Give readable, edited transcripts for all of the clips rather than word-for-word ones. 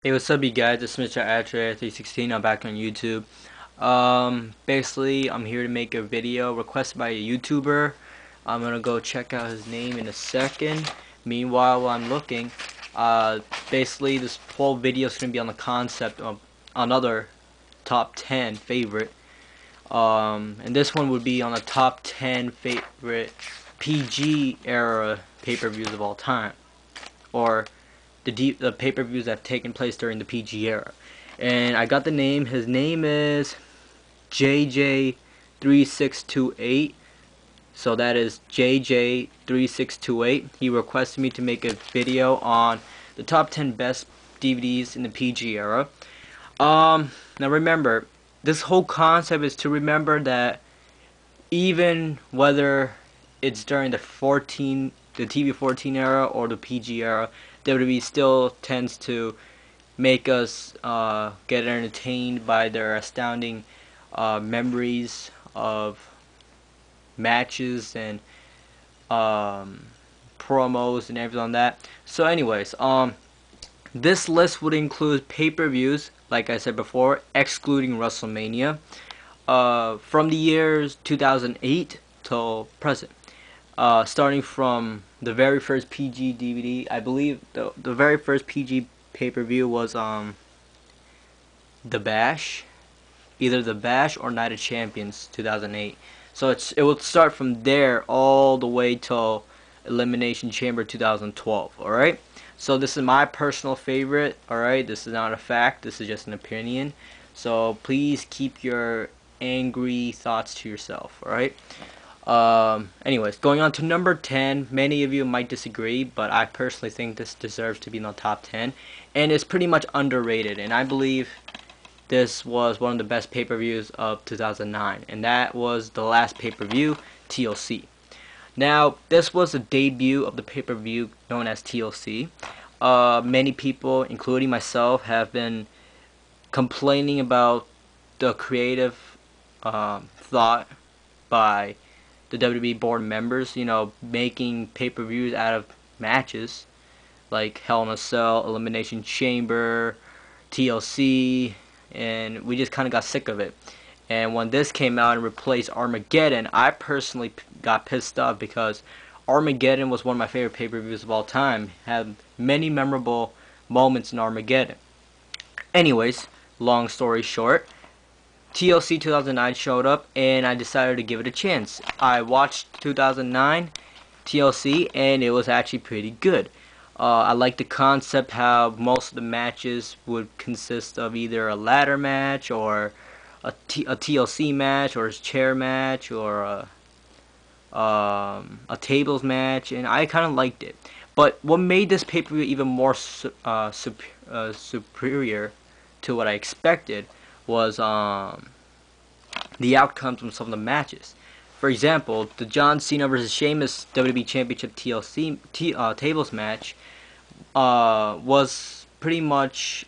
Hey, what's up, you guys? It's Mr. Atcher 316. I'm back on YouTube. Basically, I'm here to make a video requested by a YouTuber. I'm gonna go check out his name in a second. Meanwhile, while I'm looking, basically, this whole video is gonna be on the concept of another top 10 favorite. And this one would be on the top 10 favorite PG era pay-per-views of all time, or the pay-per-views that have taken place during the PG era. And I got the name. His name is JJ3628. So that is JJ3628. He requested me to make a video on the top 10 best DVDs in the PG era. Now remember, this whole concept is to remember that even whether it's during the TV 14 era or the PG era, WWE still tends to make us get entertained by their astounding memories of matches and promos and everything on that. So anyways, this list would include pay-per-views, like I said before, excluding WrestleMania, from the years 2008 till present. Starting from the very first PG DVD, I believe the very first PG pay-per-view was The Bash, either The Bash or Night of Champions 2008. So it will start from there all the way till Elimination Chamber 2012. All right. So this is my personal favorite. All right. This is not a fact. This is just an opinion. So please keep your angry thoughts to yourself. All right. Anyways, going on to number 10. Many of you might disagree, but I personally think this deserves to be in the top 10, and it's pretty much underrated. And I believe this was one of the best pay-per-views of 2009, and that was the last pay-per-view, TLC. Now, this was the debut of the pay-per-view known as TLC. Many people, including myself, have been complaining about the creative thought by the WWE board members, making pay-per-views out of matches like Hell in a Cell, Elimination Chamber, TLC, and we just kind of got sick of it. And when this came out and replaced Armageddon, I personally got pissed off because Armageddon was one of my favorite pay-per-views of all time. Had many memorable moments in Armageddon. Anyways, long story short, TLC 2009 showed up, and I decided to give it a chance. I watched 2009 TLC, and it was actually pretty good. I like the concept how most of the matches would consist of either a ladder match or a TLC match or a chair match or a tables match, and I kind of liked it. But what made this pay-per-view even more superior to what I expected was the outcomes from some of the matches. For example, the John Cena versus Sheamus WWE Championship TLC tables match was pretty much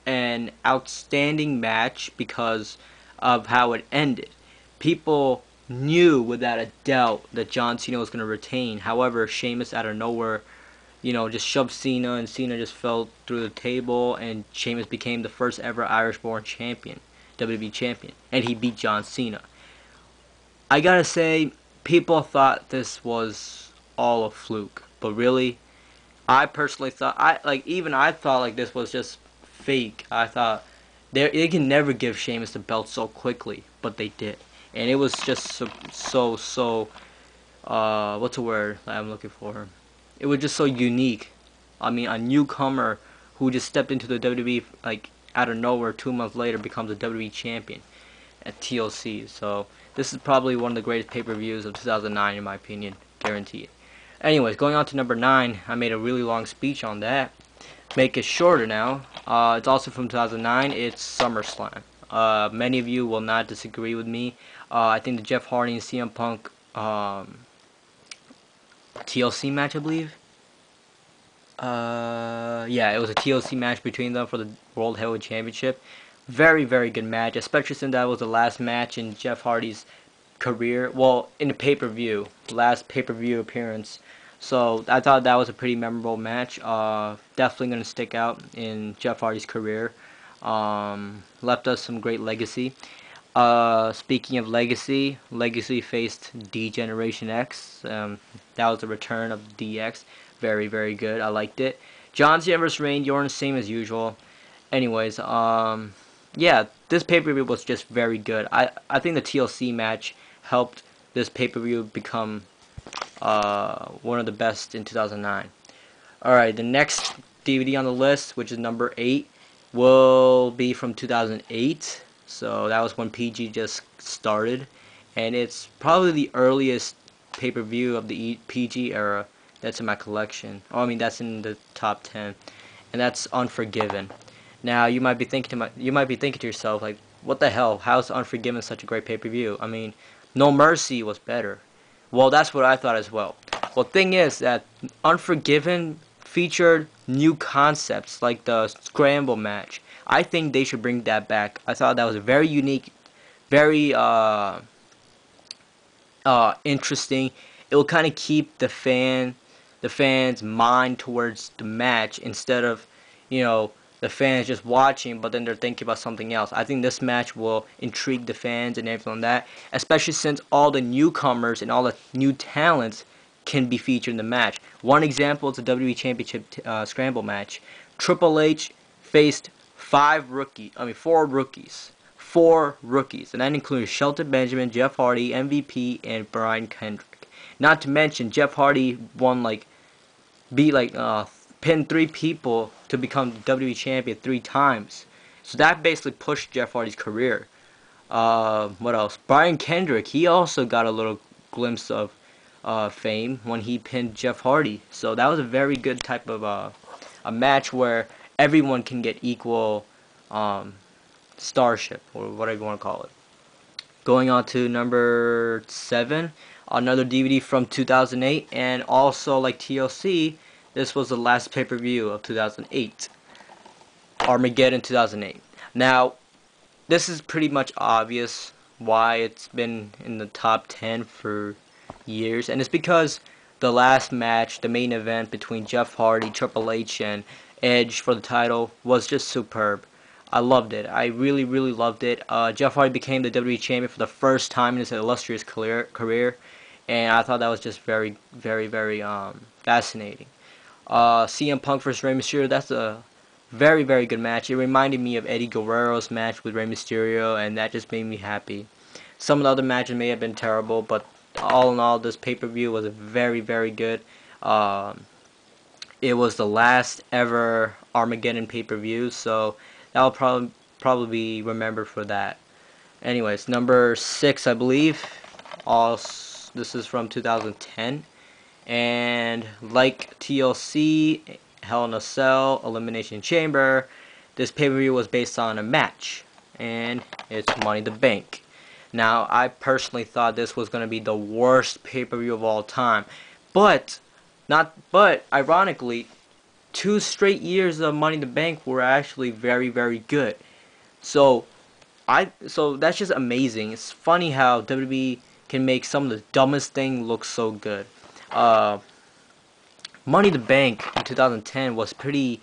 an outstanding match because of how it ended. People knew without a doubt that John Cena was going to retain. However, Sheamus out of nowhere, just shoved Cena, and Cena just fell through the table, and Sheamus became the first ever Irish-born champion, WWE champion, and he beat John Cena. I gotta say, people thought this was all a fluke, but really, I personally thought, I thought like this was just fake. I thought they can never give Sheamus the belt so quickly, but they did, and it was just so what's the word that I'm looking for? It was just so unique. I mean, a newcomer who just stepped into the WWE like out of nowhere 2 months later becomes a WWE champion at TLC. So this is probably one of the greatest pay-per-views of 2009 in my opinion, guaranteed. Anyways, going on to number 9, I made a really long speech on that. Make it shorter now. It's also from 2009. It's SummerSlam. Many of you will not disagree with me. I think the Jeff Hardy and CM Punk TLC match, I believe. Yeah, it was a TLC match between them for the World Heavyweight Championship. Very, very good match, especially since that was the last match in Jeff Hardy's career. Well, in the pay-per-view, last pay-per-view appearance So I thought that was a pretty memorable match. Definitely going to stick out in Jeff Hardy's career. Left us some great legacy. Speaking of legacy, Legacy faced D-Generation X. That was the return of DX. Very, very good. I liked it. John Cena vs. Randy Orton, same as usual. Anyways, yeah, this pay-per-view was just very good. I think the TLC match helped this pay-per-view become one of the best in 2009. Alright, the next DVD on the list, which is number 8, will be from 2008. So that was when PG just started. And it's probably the earliest pay-per-view of the PG era that's in my collection. Oh, I mean, that's in the top 10. And that's Unforgiven. Now, you might be thinking to yourself, like, what the hell? How's Unforgiven such a great pay-per-view? I mean, No Mercy was better. Well, that's what I thought as well. Well, thing is that Unforgiven featured new concepts like the scramble match. I think they should bring that back. I thought that was very unique, very interesting. It will kind of keep the fans' mind towards the match instead of, you know, the fans just watching, but then they're thinking about something else. I think this match will intrigue the fans and everything like that, especially since all the newcomers and all the new talents can be featured in the match. One example is the WWE Championship Scramble match. Triple H faced four rookies. Four rookies, and that includes Shelton Benjamin, Jeff Hardy, MVP, and Brian Kendrick. Not to mention, Jeff Hardy pinned 3 people to become WWE champion 3 times. So that basically pushed Jeff Hardy's career. What else? Brian Kendrick, he also got a little glimpse of fame when he pinned Jeff Hardy. So that was a very good type of a match where everyone can get equal starship, or whatever you want to call it. Going on to number 7, another DVD from 2008, and also like TLC, this was the last pay-per-view of 2008. Armageddon 2008. Now, this is pretty much obvious why it's been in the top 10 for years, and it's because the last match, the main event between Jeff Hardy, Triple H, and Edge for the title was just superb. I loved it. I really, really loved it. Jeff Hardy became the WWE champion for the first time in his illustrious career, and I thought that was just very, very, very fascinating. CM Punk vs. Rey Mysterio, that's a very, very good match. It reminded me of Eddie Guerrero's match with Rey Mysterio, and that just made me happy. Some of the other matches may have been terrible, but all in all, this pay-per-view was very, very good. It was the last ever Armageddon pay-per-view, so that'll probably be remembered for that. Anyways, number 6, I believe. This is from 2010. And like TLC, Hell in a Cell, Elimination Chamber, this pay-per-view was based on a match, and it's Money in the Bank. Now, I personally thought this was going to be the worst pay-per-view of all time, but ironically, 2 straight years of Money in the Bank were actually very, very good. So that's just amazing. It's funny how WWE can make some of the dumbest thing look so good. Money in the Bank in 2010 was pretty.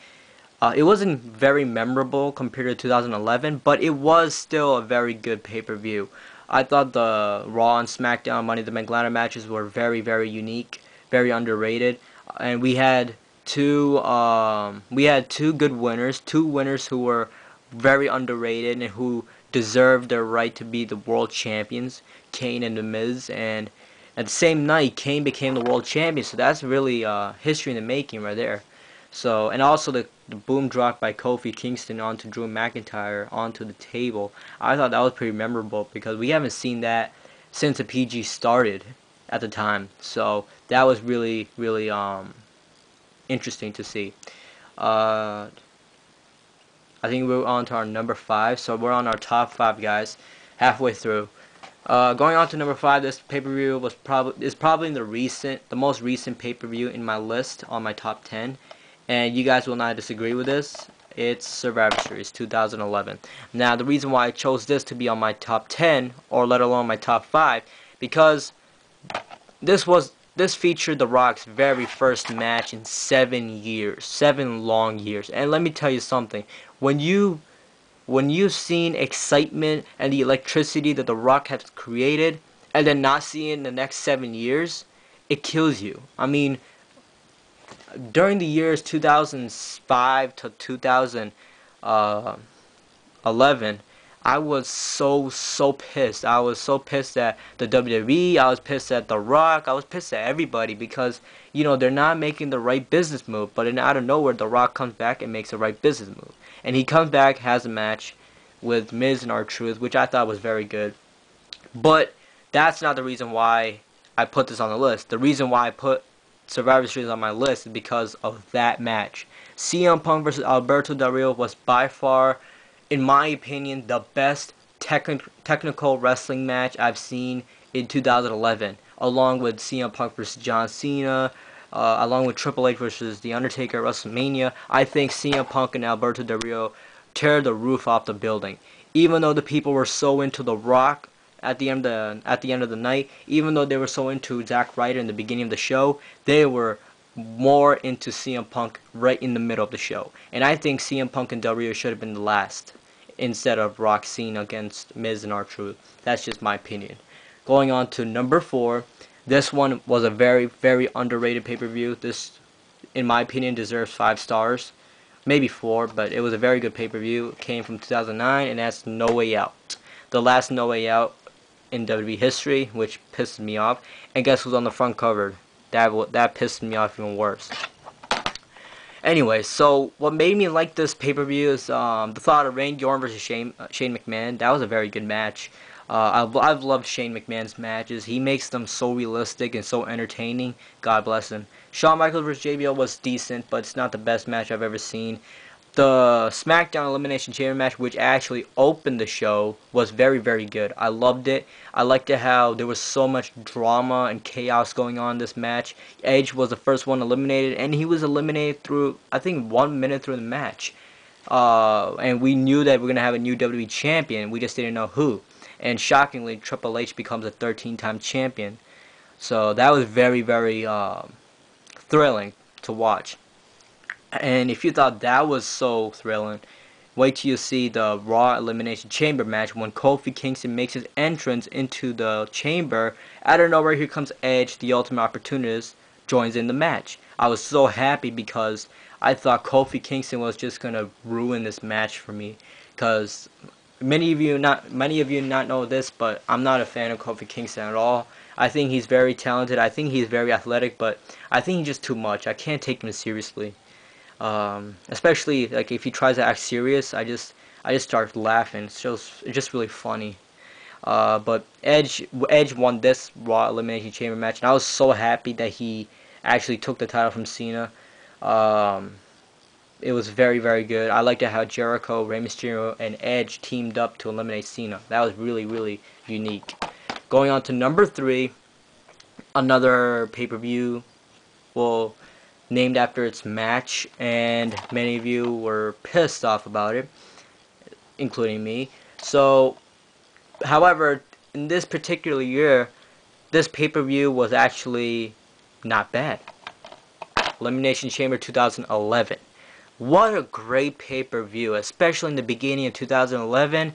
It wasn't very memorable compared to 2011, but it was still a very good pay-per-view. I thought the Raw and SmackDown Money in the Bank ladder matches were very, very unique, very underrated, and we had two good winners, 2 winners who were very underrated and who deserved their right to be the world champions, Kane and The Miz, and at the same night, Kane became the world champion, so that's really history in the making right there. So, and also the boom drop by Kofi Kingston onto Drew McIntyre onto the table. I thought that was pretty memorable because we haven't seen that since the PG started at the time. So that was really, really interesting to see. I think we're on to our number 5. So we're on our top 5, guys, halfway through. Going on to number 5, this pay-per-view is probably the most recent pay-per-view in my list on my top 10, and you guys will not disagree with this. It's Survivor Series 2011. Now, the reason why I chose this to be on my top 10, or let alone my top 5, because this was this featured The Rock's very first match in 7 years, 7 long years. And let me tell you something, when you've seen excitement and the electricity that The Rock has created, and then not see it in the next 7 years, it kills you. I mean, during the years 2005 to 2011, I was so pissed. I was so pissed at the WWE. I was pissed at The Rock. I was pissed at everybody because, they're not making the right business move. But then out of nowhere, The Rock comes back and makes the right business move. And he comes back, has a match with Miz and R-Truth, which I thought was very good. But that's not the reason why I put this on the list. The reason why I put Survivor Series on my list is because of that match. CM Punk versus Alberto Del Rio was by far, in my opinion, the best technical wrestling match I've seen in 2011, along with CM Punk versus John Cena, along with Triple H versus The Undertaker at WrestleMania. I think CM Punk and Alberto Del Rio tear the roof off the building. Even though the people were so into The Rock at the end of the night, even though they were so into Zack Ryder in the beginning of the show, they were more into CM Punk right in the middle of the show. And I think CM Punk and Del Rio should have been the last instead of Rock Cena against Miz and R-Truth. That's just my opinion. Going on to number 4, this one was a very, very underrated pay-per-view. This, in my opinion, deserves 5 stars. Maybe 4, but it was a very good pay-per-view. It came from 2009, and that's No Way Out. The last No Way Out in WWE history, which pisses me off. And guess who's on the front cover? That pissed me off even worse. Anyway, so what made me like this pay-per-view is the thought of Randy Orton versus Shane McMahon. That was a very good match. I've loved Shane McMahon's matches. He makes them so realistic and so entertaining. God bless him. Shawn Michaels vs. JBL was decent, but it's not the best match I've ever seen. The SmackDown Elimination Chamber match, which actually opened the show, was very, very good. I loved it. I liked it how there was so much drama and chaos going on in this match. Edge was the first one eliminated, and he was eliminated through, I think, 1 minute through the match. And we knew that we were going to have a new WWE champion. We just didn't know who. And shockingly, Triple H becomes a 13-time champion. So that was very, very thrilling to watch. And if you thought that was so thrilling, wait till you see the Raw Elimination Chamber match when Kofi Kingston makes his entrance into the chamber. Out of nowhere, here comes Edge, the Ultimate Opportunist, joins in the match. I was so happy because I thought Kofi Kingston was just gonna ruin this match for me. Because many of you not know this, but I'm not a fan of Kofi Kingston at all. I think he's very talented. I think he's very athletic, but I think he's just too much. I can't take him seriously. Especially like if he tries to act serious, I just start laughing. It's just really funny. But Edge won this Raw Elimination Chamber match, and I was so happy that he actually took the title from Cena. It was very, very good. I liked how Jericho, Rey Mysterio, and Edge teamed up to eliminate Cena. That was really, really unique. Going on to number 3, another pay-per-view. Well, named after its match, and many of you were pissed off about it, including me. So, however, in this particular year, this pay-per-view was actually not bad. Elimination Chamber 2011. What a great pay-per-view, especially in the beginning of 2011.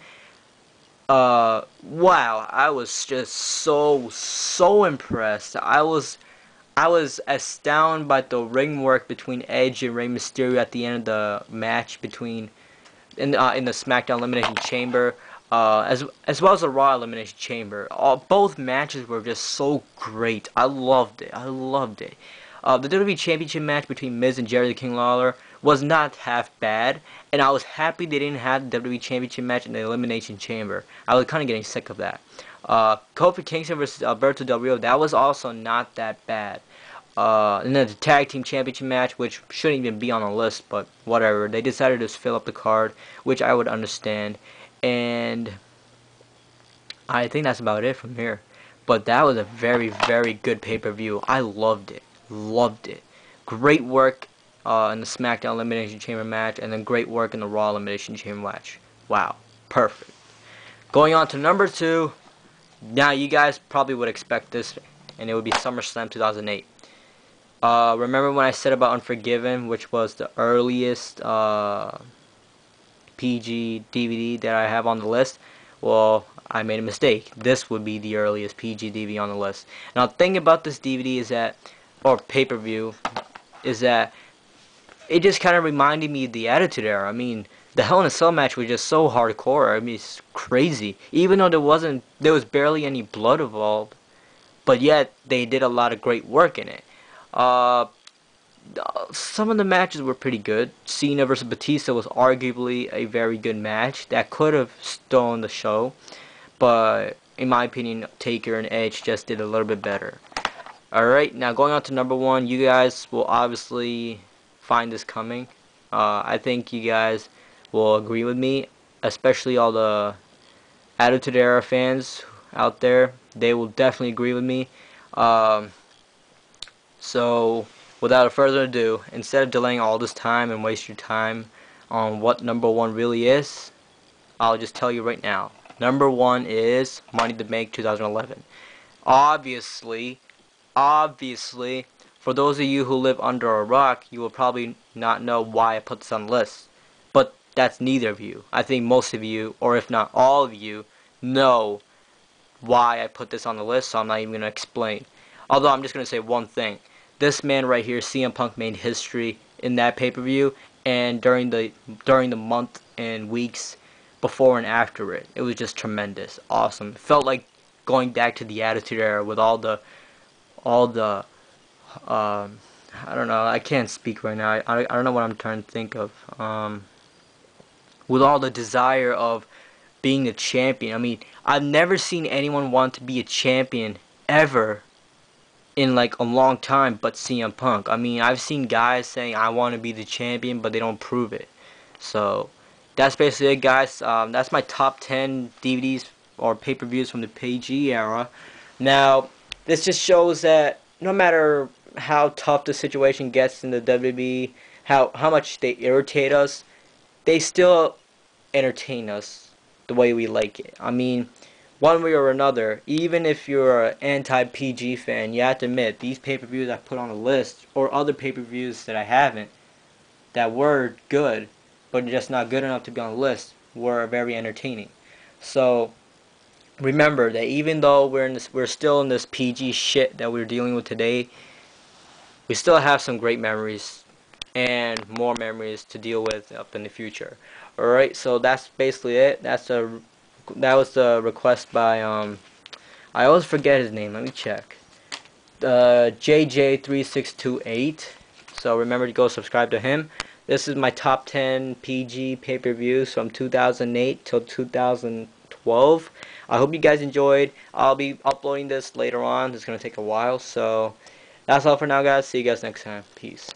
Wow, I was just so impressed. I was astounded by the ring work between Edge and Rey Mysterio at the end of the match in the SmackDown Elimination Chamber, as well as the Raw Elimination Chamber. Both matches were just so great. I loved it. The WWE Championship match between Miz and Jerry the King Lawler was not half bad, and I was happy they didn't have the WWE Championship match in the Elimination Chamber. I was kind of getting sick of that. Kofi Kingston versus Alberto Del Rio, that was also not that bad. And then the Tag Team Championship match, which shouldn't even be on the list, but whatever. They decided to fill up the card, which I would understand. And I think that's about it from here. But that was a very, very good pay-per-view. I loved it. Great work in the SmackDown Elimination Chamber match, and then great work in the Raw Elimination Chamber match. Wow. Perfect. Going on to number 2. Now, you guys probably would expect this and it would be SummerSlam 2008. Remember when I said about Unforgiven, which was the earliest PG DVD that I have on the list? Well, I made a mistake. This would be the earliest PG DVD on the list. Now, the thing about this DVD is that, or pay-per-view, is that it just kind of reminded me of the Attitude Era. I mean, the Hell in a Cell match was just so hardcore. I mean, it's crazy. Even though there was barely any blood involved, but yet they did a lot of great work in it. Some of the matches were pretty good. Cena versus Batista was arguably a very good match that could have stolen the show, but in my opinion, Taker and Edge just did a little bit better. Alright, now going on to number one, you guys will obviously find this coming. I think you guys will agree with me, especially all the Attitude Era fans out there. They will definitely agree with me. So, without further ado, instead of delaying all this time and waste your time on what number one really is, I'll just tell you right now. Number one is Money to Make 2011. Obviously, for those of you who live under a rock, you will probably not know why I put this on the list. But that's neither of you. I think most of you, or if not all of you, know why I put this on the list, so I'm not even going to explain. Although I'm just going to say one thing. This man right here, CM Punk, made history in that pay-per-view and during the month and weeks before and after it. It was just tremendous. Awesome. It felt like going back to the Attitude Era with all the I don't know, I can't speak right now. I don't know what I'm trying to think of. With all the desire of being the champion. I mean, I've never seen anyone want to be a champion ever in like a long time but CM Punk. I mean, I've seen guys saying I want to be the champion, but they don't prove it. So that's basically it, guys. That's my top 10 DVDs or pay-per-views from the PG era. Now, this just shows that no matter how tough the situation gets in the WWE, how much they irritate us, they still entertain us the way we like it. I mean, one way or another, even if you're an anti-PG fan, you have to admit, these pay-per-views I put on the list, or other pay-per-views that I haven't, that were good, but just not good enough to be on the list, were very entertaining. So, remember that even though we're still in this PG shit that we're dealing with today, we still have some great memories and more memories to deal with up in the future. Alright, so that's basically it. That was the request by I always forget his name. Let me check. JJ3628. So remember to go subscribe to him. This is my top 10 PG pay-per-views from 2008 till 2012. I hope you guys enjoyed. I'll be uploading this later on. It's going to take a while. So that's all for now, guys. See you guys next time. Peace.